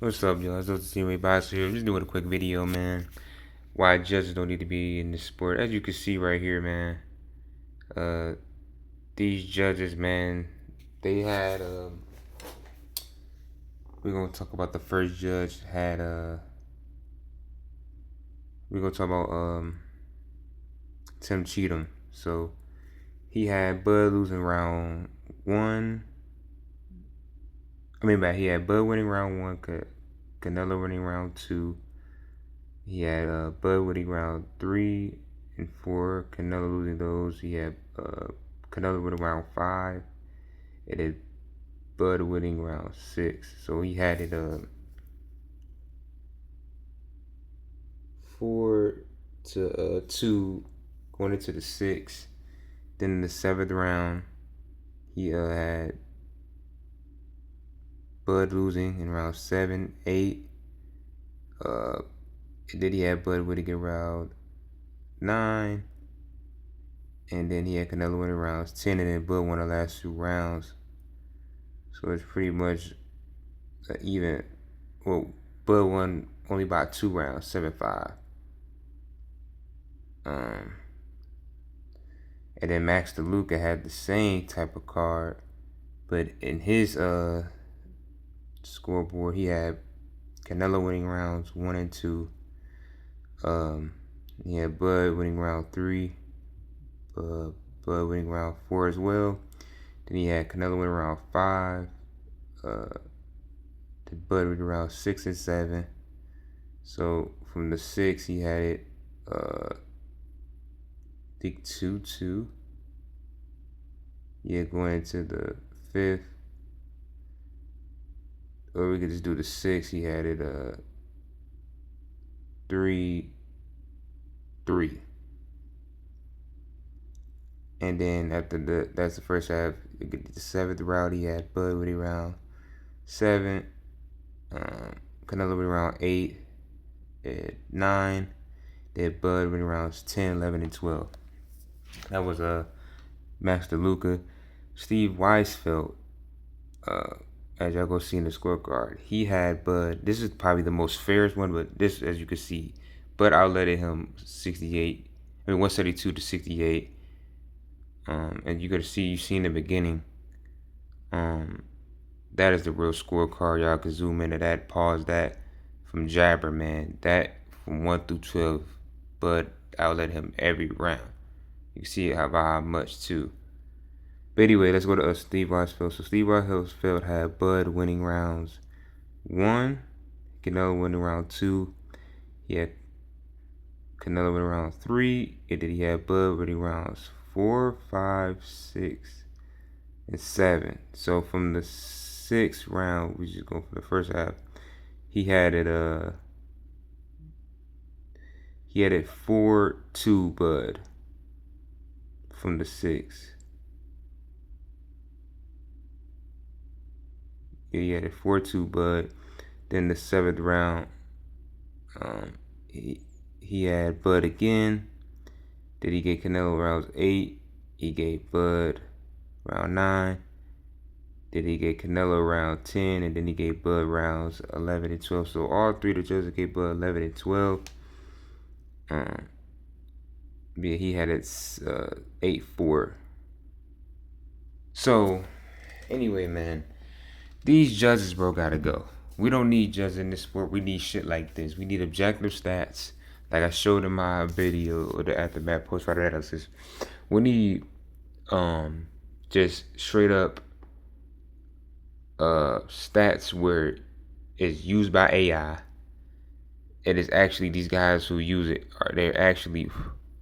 What's up, y'all? It's Dr. Boss here. I'm just doing a quick video, man. Why judges don't need to be in this sport. As you can see right here, man. Uh, these judges, man, they had. We're gonna talk about the first judge. Had. We're gonna talk about Tim Cheatham. So he had Bud losing round one. He had Bud winning round one. Canelo winning round two. He had Bud winning round 3 and 4. Canelo losing those. He had Canelo winning round 5. And then Bud winning round 6. So he had it 4-2 going into the 6th. Then in the 7th round, he had Bud losing in round 7, 8. And then he had Bud winning in round 9. And then he had Canelo winning rounds 10, and then Bud won the last 2 rounds. So it's pretty much even. Well, Bud won only by 2 rounds, 7-5. And then Max DeLuca had the same type of card, but in his scoreboard he had Canelo winning rounds 1 and 2. He had Bud winning round 3, Bud winning round 4 as well. Then he had Canelo winning round 5, the Bud winning round 6 and 7. So from the 6 he had it I think 2-2. Yeah, going into the 5th. Or we could just do the 6th. He had it 3-3. And then after that's the first half. The 7th round he had Bud winning round 7, Canelo winning round 8, 9. Then Bud winning rounds 10, 11, and 12. That was Max DeLuca. Steve Weisfeld, as y'all go see in the scorecard, he had Bud. This is probably the most fairest one, but this, as you can see, Bud outletted him 172 to 68. And you could see, you see in the beginning, that is the real scorecard. Y'all can zoom into that, pause that. From Jabber, man, that from 1 through 12, Bud outlet him every round. You can see how much too. But anyway, let's go to Steve Weisfeld. So Steve Weisfeld had Bud winning rounds 1, Canelo winning round 2. He had Canelo winning round 3, and then he had Bud winning rounds 4, 5, 6, and 7. So from the 6th round, we just go for the first half. He had it 4-2 Bud from the 6th. Yeah, he had it 4-2 Bud. Then the 7th round, he had Bud again. Then he gave Canelo rounds 8. He gave Bud round 9. Then he gave Canelo round 10, and then he gave Bud rounds 11 and 12. So all 3 of the judges gave Bud 11 and 12. Yeah, he had it 8-4. So anyway, man, these judges, bro, gotta go. We don't need judges in this sport. We need shit like this. We need objective stats, like I showed in my video or the aftermath post-fight analysis. We need just straight up stats where it's used by AI. It is actually these guys who use it, or they actually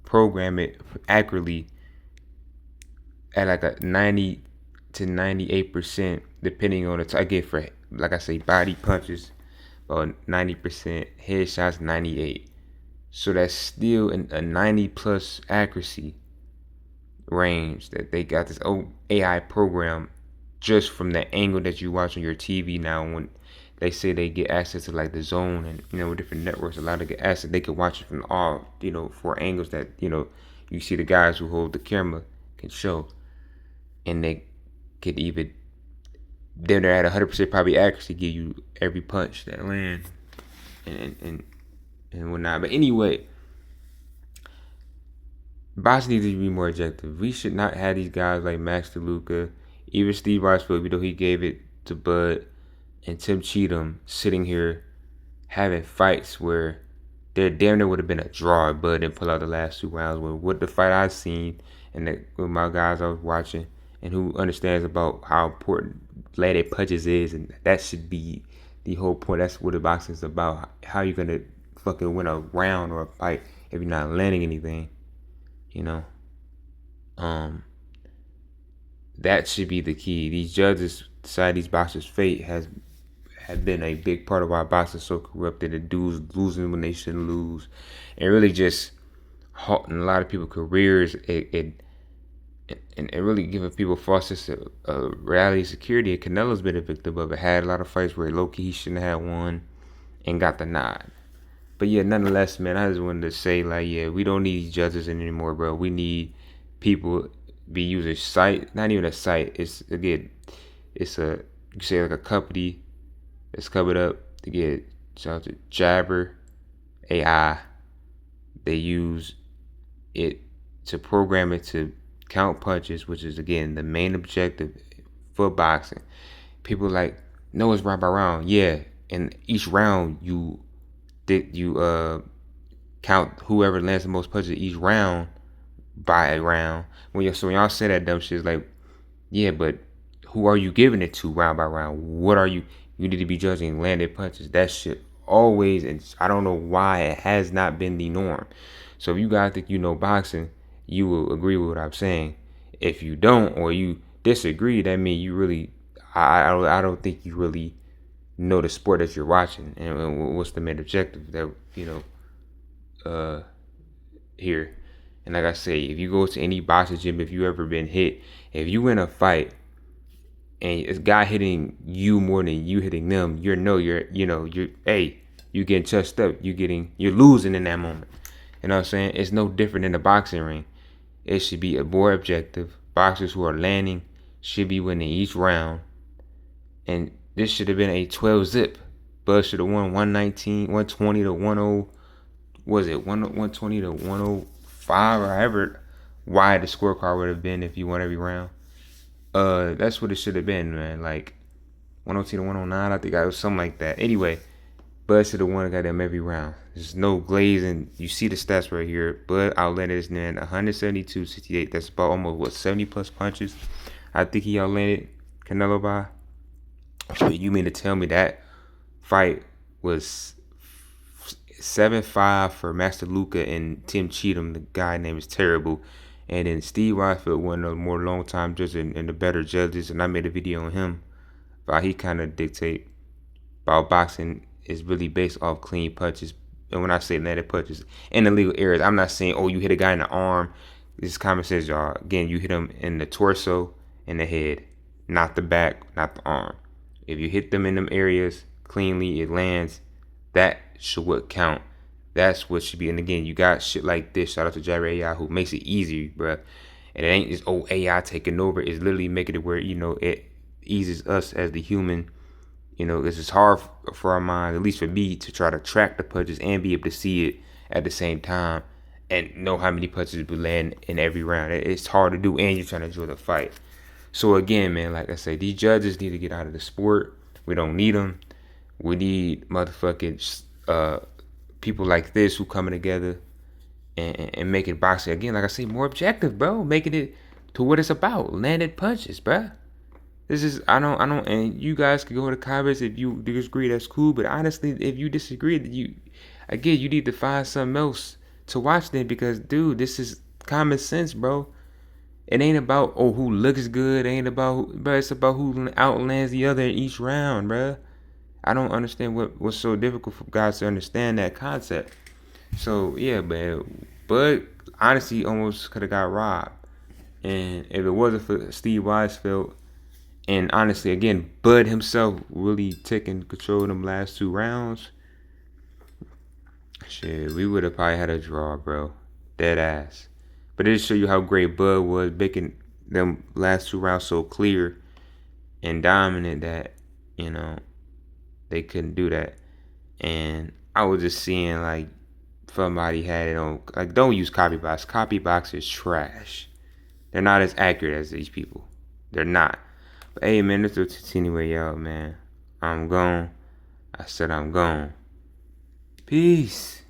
program it accurately at like a 90 to 98%, depending on the target. For, like I say, body punches, about 90%, headshots 98. So that's still a 90 plus accuracy range that they got this old AI program just from the angle that you watch on your TV now. When they say they get access to like the zone and different networks, a lot of get access, they can watch it from all 4 angles that you see the guys who hold the camera can show, and they could even then they're at 100% probably accuracy, give you every punch that land and whatnot. But anyway, boxing needs to be more objective. We should not have these guys like Max DeLuca, even Steve Weisfeld, even though he gave it to Bud, and Tim Cheatham sitting here having fights where there damn near would have been a draw if Bud didn't pull out the last 2 rounds. With the fight I've seen and with my guys I was watching and who understands about how important landed punches is, and that should be the whole point. That's what the boxing is about. How you gonna fucking win a round or a fight if you're not landing anything? You know, that should be the key. These judges decide these boxers' fate has been a big part of why boxing is so corrupted. The dudes losing when they shouldn't lose, and really just halting a lot of people's careers. And really giving people false sense of reality security. And Canelo's been a victim of it. Had a lot of fights where low-key he shouldn't have won and got the nod. But yeah, nonetheless, man, I just wanted to say, like, yeah, we don't need these judges anymore, bro. We need people be using site, not even a site. It's, again, it's a, you say like a company that's covered up to get, shout out to Jabber AI. They use it to program it to count punches, which is, again, the main objective for boxing. People like, no, it's round by round. Yeah, and each round you count whoever lands the most punches each round by a round. So when y'all say that dumb shit, it's like, yeah, but who are you giving it to round by round? What are you need to be judging landed punches. That shit always, and I don't know why it has not been the norm. So if you guys think you know boxing, you will agree with what I'm saying. If you don't, or you disagree, that means you really, I don't think you really know the sport that you're watching and what's the main objective that, here. And like I say, if you go to any boxing gym, if you ever been hit, if you win a fight and it's guy hitting you more than you hitting them, you're getting touched up, you're losing in that moment. You know what I'm saying? It's no different than the boxing ring. It should be a more objective. Boxers who are landing should be winning each round. And this should have been a 12 zip. Bud should have won 119, 120 to 10. Was it 120 to 105 or however wide the scorecard would have been if you won every round? That's what it should have been, man. Like 102 to 109, I think I was something like that. Anyway, Bud should have won goddamn every round. There's no glazing. You see the stats right here. Bud outlanded his man 172-68. That's about almost 70 plus punches. I think he outlanded Canelo by. So you mean to tell me that fight was 7-5 for Master Luca and Tim Cheatham? The guy name is terrible. And then Steve Weisfeld, one of the more long-time judges and the better judges, and I made a video on him about he kind of dictate about boxing is really based off clean punches. And when I say netted punches and illegal areas, I'm not saying, oh, you hit a guy in the arm. This comment says, y'all, again, you hit him in the torso and the head, not the back, not the arm. If you hit them in them areas cleanly, it lands. That should what count. That's what should be. And again, you got shit like this. Shout out to Jabber AI who makes it easy, bruh. And it ain't just AI taking over. It's literally making it where it eases us as the human. This is hard for our mind, at least for me, to try to track the punches and be able to see it at the same time and know how many punches we land in every round. It's hard to do, and you're trying to enjoy the fight. So again, man, like I say, these judges need to get out of the sport. We don't need them. We need motherfucking people like this who coming together and making boxing, again, like I say, more objective, bro. Making it to what it's about, landed punches, bro. This is, I don't, and you guys can go to the comments if you disagree, that's cool. But honestly, if you disagree, you need to find something else to watch then, because, dude, this is common sense, bro. It ain't about, who looks good. It ain't about, bro, it's about who outlands the other in each round, bro. I don't understand what's so difficult for guys to understand that concept. So, yeah, but honestly, almost could have got robbed. And if it wasn't for Steve Weisfeld, and honestly, again, Bud himself really taking control of them last 2 rounds, shit, we would have probably had a draw, bro. Dead ass. But it just show you how great Bud was, making them last 2 rounds so clear and dominant that, you know, they couldn't do that. And I was just seeing like somebody had it on, like, don't use Copybox. Copybox is trash. They're not as accurate as these people. They're not. But hey, man, this is anyway, y'all, man. I'm gone. I said I'm gone. Peace.